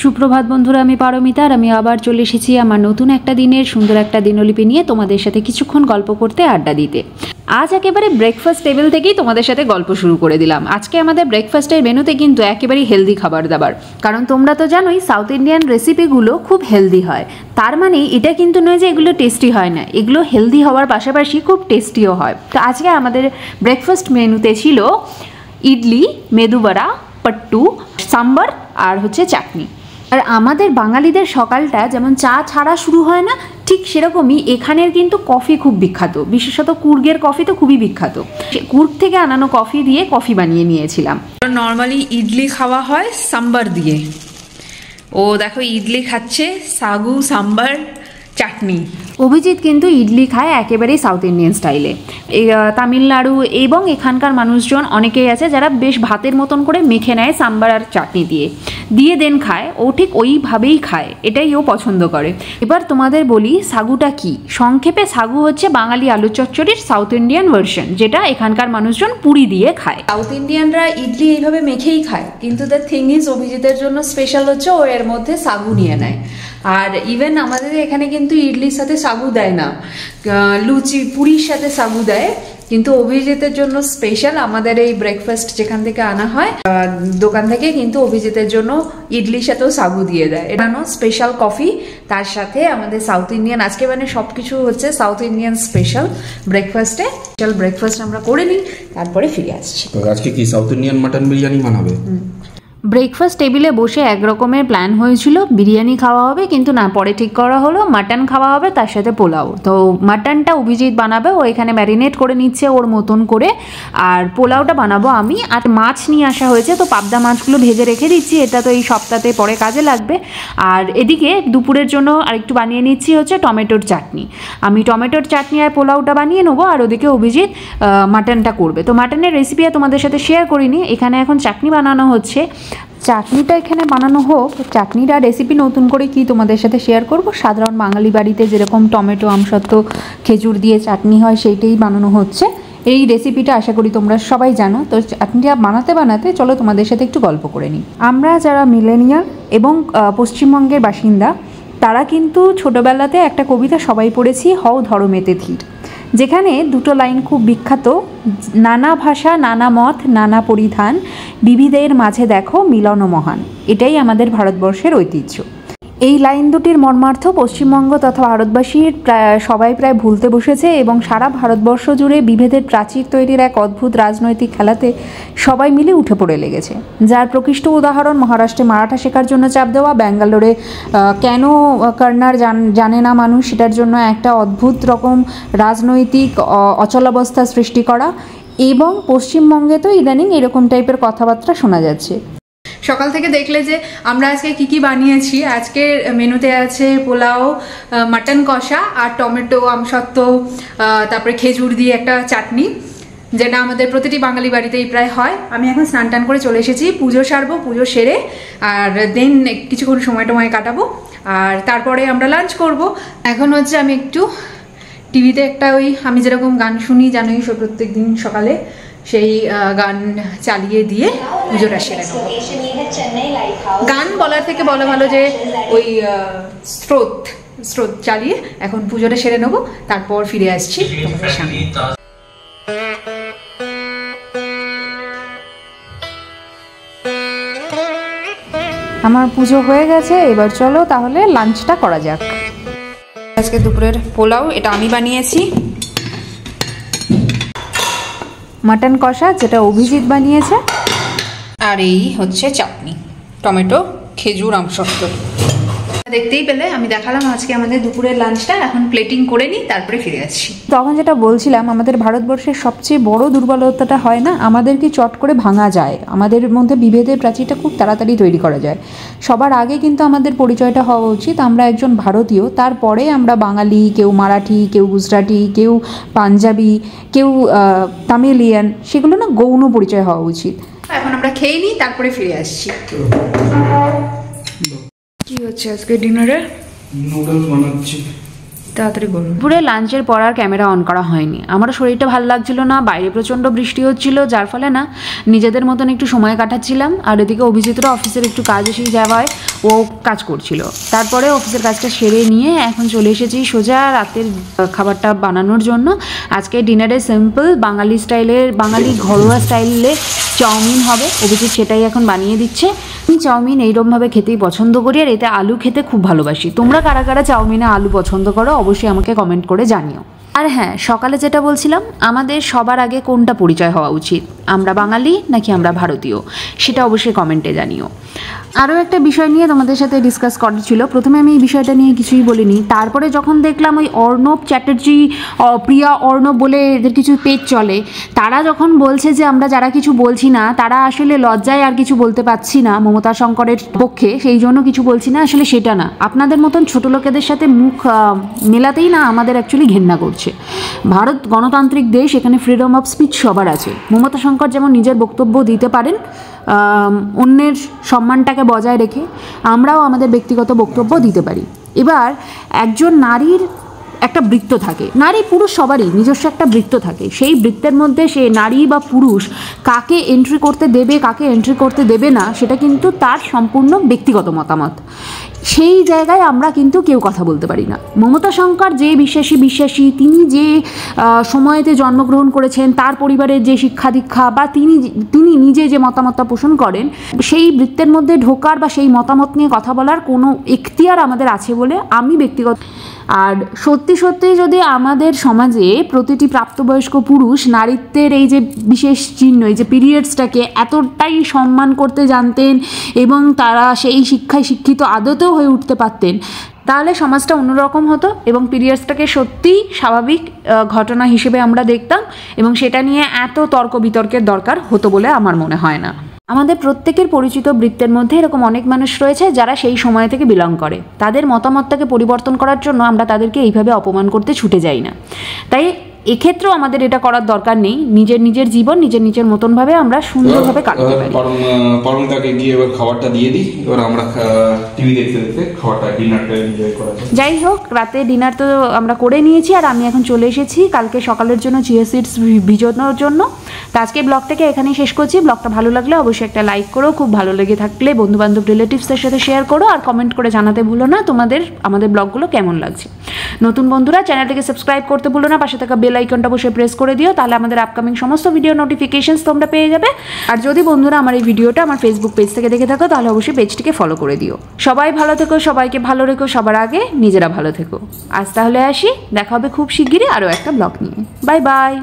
সুপ্রভাত বন্ধুরা, আমি পারমিতা আর আমি আবার চলে এসেছি আমার নতুন একটা দিনের সুন্দর একটা দিনলিপি নিয়ে তোমাদের সাথে কিছুক্ষণ গল্প করতে, আড্ডা দিতে। আজ একেবারে ব্রেকফাস্ট টেবিল থেকেই তোমাদের সাথে গল্প শুরু করে দিলাম। আজকে আমাদের ব্রেকফাস্টের মেনুতে কিন্তু একেবারেই হেলদি খাবার দাবার, কারণ তোমরা তো জানোই সাউথ ইন্ডিয়ান রেসিপিগুলো খুব হেলদি হয়। তার মানে এটা কিন্তু নয় যে এগুলো টেস্টি হয় না, এগুলো হেলদি হওয়ার পাশাপাশি খুব টেস্টিও হয়। তো আজকে আমাদের ব্রেকফাস্ট মেনুতে ছিল ইডলি, মেদুবড়া, পাট্টু, সাম্বার আর হচ্ছে চাটনি। আর আমাদের বাঙালিদের সকালটা যেমন চা ছাড়া শুরু হয় না, ঠিক সেরকমই এখানের কিন্তু কফি খুব বিখ্যাত, বিশেষত কুর্গের কফি তো খুবই বিখ্যাত। কুর্গ থেকে আনানো কফি দিয়ে কফি বানিয়ে নিয়েছিলাম। নর্মালি ইডলি খাওয়া হয় সাম্বার দিয়ে, ও দেখো ইডলি খাচ্ছে, সাগু, সাম্বার, চাটনি। অভিজিৎ কিন্তু ইডলি খায় একেবারেই সাউথ ইন্ডিয়ান স্টাইলে। তামিলনাড়ু এবং এখানকার মানুষজন অনেকেই আছে যারা বেশ ভাতের মতন করে মেখে নেয় সাম্বার আর চাটনি দিয়ে দেন খায়। ও ঠিক ওইভাবেই খায়, এটাই ও পছন্দ করে। এবার তোমাদের বলি সাগুটা কি। সংক্ষেপে সাগু হচ্ছে বাঙালি আলু চচ্চড়ির সাউথ ইন্ডিয়ান ভার্সন, যেটা এখানকার মানুষজন পুরি দিয়ে খায়। সাউথ ইন্ডিয়ানরা ইডলি এইভাবে মেখেই খায়, কিন্তু দ্য থিং ইজ অভিজিতের জন্য স্পেশাল হচ্ছে ও এর মধ্যে সাগু নিয়ে নেয়। আর ইভেন আমাদের এখানে কিন্তু ইডলির সাথে সাগু দেয় না, লুচি পুরির সাথে সাগু দেয়, কিন্তু অভিজিতের জন্য স্পেশাল আমাদের এই ব্রেকফাস্ট যেখান থেকে আনা হয় দোকান থেকে, কিন্তু অভিজিতের জন্য ইডলির সাথেও সাগু দিয়ে দেয়। এটা স্পেশাল কফি, তার সাথে আমাদের সাউথ ইন্ডিয়ান আজকে মানে সবকিছু হচ্ছে সাউথ ইন্ডিয়ান স্পেশাল ব্রেকফাস্টে। স্পেশাল ব্রেকফাস্ট আমরা করে নিই, তারপরে ফিরে আসছি। আজকে কি সাউথ ইন্ডিয়ান মাটন বিরিয়ানি বানাবে? ব্রেকফাস্ট টেবিলে বসে এক রকমের প্ল্যান হয়েছিল, বিরিয়ানি খাওয়া হবে, কিন্তু না, পরে ঠিক করা হলো মাটন খাওয়া হবে, তার সাথে পোলাও। তো মাটনটা অভিজিৎ বানাবে, ও এখানে ম্যারিনেট করে নিচ্ছে ওর মতন করে, আর পোলাওটা বানাবো আমি। আর মাছ নিয়ে আসা হয়েছে, তো পাবদা মাছগুলো ভেজে রেখে দিচ্ছি, এটা তো এই সপ্তাহে পরে কাজে লাগবে। আর এদিকে দুপুরের জন্য আরেকটু বানিয়ে নিচ্ছি হচ্ছে টমেটোর চাটনি। আমি টমেটোর চাটনি আর পোলাওটা বানিয়ে নেবো, আর ওদিকে অভিজিৎ মাটনটা করবে। তো মাটনের রেসিপি তোমাদের সাথে শেয়ার করিনি, এখানে এখন চাটনি বানানো হচ্ছে। চাটনিটা এখানে বানানো হোক, চাটনিটা রেসিপি নতুন করে কি তোমাদের সাথে শেয়ার করব। সাধারণ বাঙালি বাড়িতে যেরকম টমেটো, আমসত্ত্ব, খেজুর দিয়ে চাটনি হয়, সেইটাই বানানো হচ্ছে। এই রেসিপিটা আশা করি তোমরা সবাই জানো। তো চাটনিটা বানাতে বানাতে চলো তোমাদের সাথে একটু গল্প করে নিই। আমরা যারা মিলেনিয়াল এবং পশ্চিমবঙ্গের বাসিন্দা, তারা কিন্তু ছোটোবেলাতে একটা কবিতা সবাই পড়েছি, হও ধরো মেতে ধীর, যেখানে দুটো লাইন খুব বিখ্যাত, নানা ভাষা, নানা মত, নানা পরিধান, বিবিধের মাঝে দেখো মিলন মহান। এটাই আমাদের ভারতবর্ষের ঐতিহ্য। এই লাইন দুটির মর্মার্থ পশ্চিমবঙ্গ তথা ভারতবাসীর সবাই প্রায় ভুলতে বসেছে, এবং সারা ভারতবর্ষ জুড়ে বিভেদের প্রাচীর তৈরির এক অদ্ভুত রাজনৈতিক খেলাতে সবাই মিলে উঠে পড়ে লেগেছে। যার প্রকৃষ্ট উদাহরণ মহারাষ্ট্রে মারাঠা শেখার জন্য চাপ দেওয়া, ব্যাঙ্গালোরে কেন কর্নার জানে না মানুষ, সেটার জন্য একটা অদ্ভুত রকম রাজনৈতিক অচলাবস্থা সৃষ্টি করা, এবং পশ্চিমবঙ্গে তো ইদানিং এরকম টাইপের কথাবার্তা শোনা যাচ্ছে। সকাল থেকে দেখলে যে আমরা আজকে কি কি বানিয়েছি। আজকে মেনুতে আছে পোলাও, মাটন কষা আর টমেটো, আমসত্ত্ব, তারপরে খেজুর দিয়ে একটা চাটনি, যেটা আমাদের প্রতিটি বাঙালি বাড়িতেই প্রায় হয়। আমি এখন স্নান টান করে চলে এসেছি, পুজো সারবো, পুজো সেরে আর দেন কিছুক্ষণ সময় কাটাবো, আর তারপরে আমরা লাঞ্চ করব। এখন হচ্ছে আমি একটু টিভিতে একটা ওই আমি যেরকম গান শুনি জানোই প্রত্যেক দিন সকালে, সেই গান চালিয়ে দিয়ে পুজোটা সেরে নেব। গান বলার থেকে বলা ভালো যে ওই স্রোত চালিয়ে এখন পুজোটা সেরে নেব, তারপর ফিরে আসছি তোমাদের সামনে। আমার পুজো হয়ে গেছে, এবার চলো তাহলে লাঞ্চটা করা যাক। আজকে দুপুরের পোলাও এটা আমি বানিয়েছি, মাটন কষা যেটা অভিজিৎ বানিয়েছে, আর এই হচ্ছে চাটনি, টমেটো, খেজুর, আমসত্ত্ব। দেখতেই পেলে আমি দেখালাম আজকে আমাদের দুপুরের লাঞ্চটা। এখন প্লেটিং করে নিই, তারপরে ফিরে আসছি। তখন যেটা বলছিলাম, আমাদের ভারতবর্ষের সবচেয়ে বড় দুর্বলতাটা হয় না, আমাদেরকে চট করে ভাঙা যায়, আমাদের মধ্যে বিভেদের প্রাচীরটা খুব তাড়াতাড়ি তৈরি করা যায়। সবার আগে কিন্তু আমাদের পরিচয়টা হওয়া উচিত আমরা একজন ভারতীয়, তারপরে আমরা বাঙালি, কেউ মারাঠি, কেউ গুজরাটি, কেউ পাঞ্জাবি, কেউ তামিলিয়ান, সেগুলো না গৌণ পরিচয় হওয়া উচিত। এখন আমরা খেয়ে নিই, তারপরে ফিরে আসছি। কি হচ্ছে আজকে ডিনারে? নুডলস বানাচ্ছি। তাড়াতাড়ি বলুন। দুপুরে লাঞ্চের পর আর ক্যামেরা অন করা হয়নি। আমারও শরীরটা ভালো লাগছিল না, বাইরে প্রচণ্ড বৃষ্টি হচ্ছিল, যার ফলে না নিজেদের মতন একটু সময় কাটাচ্ছিলাম। আর এদিকে অভিজিৎরা অফিসের একটু কাজ এসে যাওয়ায় ও কাজ করছিল। তারপরে অফিসের কাজটা সেরে নিয়ে এখন চলে এসেছি সোজা রাতের খাবারটা বানানোর জন্য। আজকে ডিনারে সিম্পল বাঙালি স্টাইলের, বাঙালি ঘরোয়া স্টাইলে চাউমিন হবে। অভিজিৎ সেটাই এখন বানিয়ে দিচ্ছে। আমি চাউমিন এইরকমভাবে খেতেই পছন্দ করি, আর এতে আলু খেতে খুব ভালোবাসি। তোমরা কারা কারা চাউমিনে আলু পছন্দ করো অবশ্যই আমাকে কমেন্ট করে জানিও। আর হ্যাঁ, সকালে যেটা বলছিলাম, আমাদের সবার আগে কোনটা পরিচয় হওয়া উচিত, আমরা বাঙালি নাকি আমরা ভারতীয়, সেটা অবশ্যই কমেন্টে জানিও। আরও একটা বিষয় নিয়ে তোমাদের সাথে ডিসকাস করার ছিল। প্রথমে আমি এই বিষয়টা নিয়ে কিছুই বলিনি, তারপরে যখন দেখলাম ওই অর্ণব চ্যাটার্জি, প্রিয়া অর্ণব বলে এদের কিছু পেজ চলে, তারা যখন বলছে যে আমরা যারা কিছু বলছি না তারা আসলে লজ্জায় আর কিছু বলতে পারছি না মমতা শঙ্করের পক্ষে, সেই জন্য কিছু বলছি না, আসলে সেটা না। আপনাদের মতন ছোটো লোকেদের সাথে মুখ মেলাতেই না আমাদের অ্যাকচুয়ালি ঘেন্না করছে। ভারত গণতান্ত্রিক দেশ, এখানে ফ্রিডম অফ স্পিচ সবার আছে। মমতা শঙ্কর যেমন নিজের বক্তব্য দিতে পারেন অন্যের সম্মানটাকে বজায় রেখে, আমরাও আমাদের ব্যক্তিগত বক্তব্য দিতে পারি। এবার একজন নারীর একটা বৃত্ত থাকে, নারী পুরুষ সবারই নিজস্ব একটা বৃত্ত থাকে। সেই বৃত্তের মধ্যে সে নারী বা পুরুষ কাকে এন্ট্রি করতে দেবে, কাকে এন্ট্রি করতে দেবে না, সেটা কিন্তু তার সম্পূর্ণ ব্যক্তিগত মতামত। সেই জায়গায় আমরা কিন্তু কেউ কথা বলতে পারি না। মমতা শঙ্কর যে বিশ্বাসী, তিনি যে সময়েতে জন্মগ্রহণ করেছেন, তার পরিবারের যে শিক্ষা দীক্ষা বা তিনি নিজে যে মতামতটা পোষণ করেন, সেই বৃত্তের মধ্যে ঢোকার বা সেই মতামত নিয়ে কথা বলার কোনো এখতিয়ার আমাদের আছে বলে আমি ব্যক্তিগত। আর সত্যি যদি আমাদের সমাজে প্রতিটি প্রাপ্তবয়স্ক পুরুষ নারীত্বের এই যে বিশেষ চিহ্ন, এই যে পিরিয়ডসটাকে এতটাই সম্মান করতে জানতেন এবং তারা সেই শিক্ষায় শিক্ষিত আদতেও হয়ে উঠতে পারতেন, তাহলে সমাজটা অন্যরকম হতো এবং পিরিয়ডসটাকে সত্যিই স্বাভাবিক ঘটনা হিসেবে আমরা দেখতাম এবং সেটা নিয়ে এত তর্ক বিতর্কের দরকার হতো বলে আমার মনে হয় না। আমাদের প্রত্যেকের পরিচিত বৃত্তের মধ্যে এরকম অনেক মানুষ রয়েছে যারা সেই সময় থেকে বিলং করে। তাদের মতামতটাকে পরিবর্তন করার জন্য আমরা তাদেরকে এইভাবে অপমান করতে ছুটে যাই না। তাই এক্ষেত্রেও আমাদের এটা করার দরকার নেই। নিজের জীবন নিজের মতনভাবে আমরা সুন্দরভাবে কাটাতে পারি। পরমিতাকে গিয়ে এবার খাবারটা দিয়ে দিই, এবার আমরা টিভি দেখতে খাবারটা ডিনারটা এনজয় করা যায়। যাই হোক, রাতে ডিনার তো আমরা করে নিয়েছি আর আমি এখন চলে এসেছি কালকে সকালের জন্য চিয়া সিডস ভিজানোর জন্য। তো আজকে ব্লগটাকে এখানেই শেষ করছি। ব্লগটা ভালো লাগলে অবশ্যই একটা লাইক করো, খুব ভালো লেগে থাকলে বন্ধুবান্ধব রিলেটিভসদের সাথে শেয়ার করো, আর কমেন্ট করে জানাতে ভুলো না আমাদের ব্লগগুলো কেমন লাগছে। নতুন বন্ধুরা চ্যানেলটিকে সাবস্ক্রাইব করতে ভুলো না, পাশে থাকা বেল আইকনটা বসে প্রেস করে দিও, তাহলে আমাদের আপকামিং সমস্ত ভিডিও নোটিফিকেশনস তোমরা পেয়ে যাবে। আর যদি বন্ধুরা আমার এই ভিডিওটা আমার ফেসবুক পেজ থেকে দেখে থাকো তাহলে অবশ্যই পেজটিকে ফলো করে দিও। সবাই ভালো থেকো, সবাইকে ভালো রেখো, সবার আগে নিজেরা ভালো থেকো। আজ তাহলে আসি, দেখা হবে খুব শিগগিরই আরও একটা ব্লগ নিয়ে। Bye bye.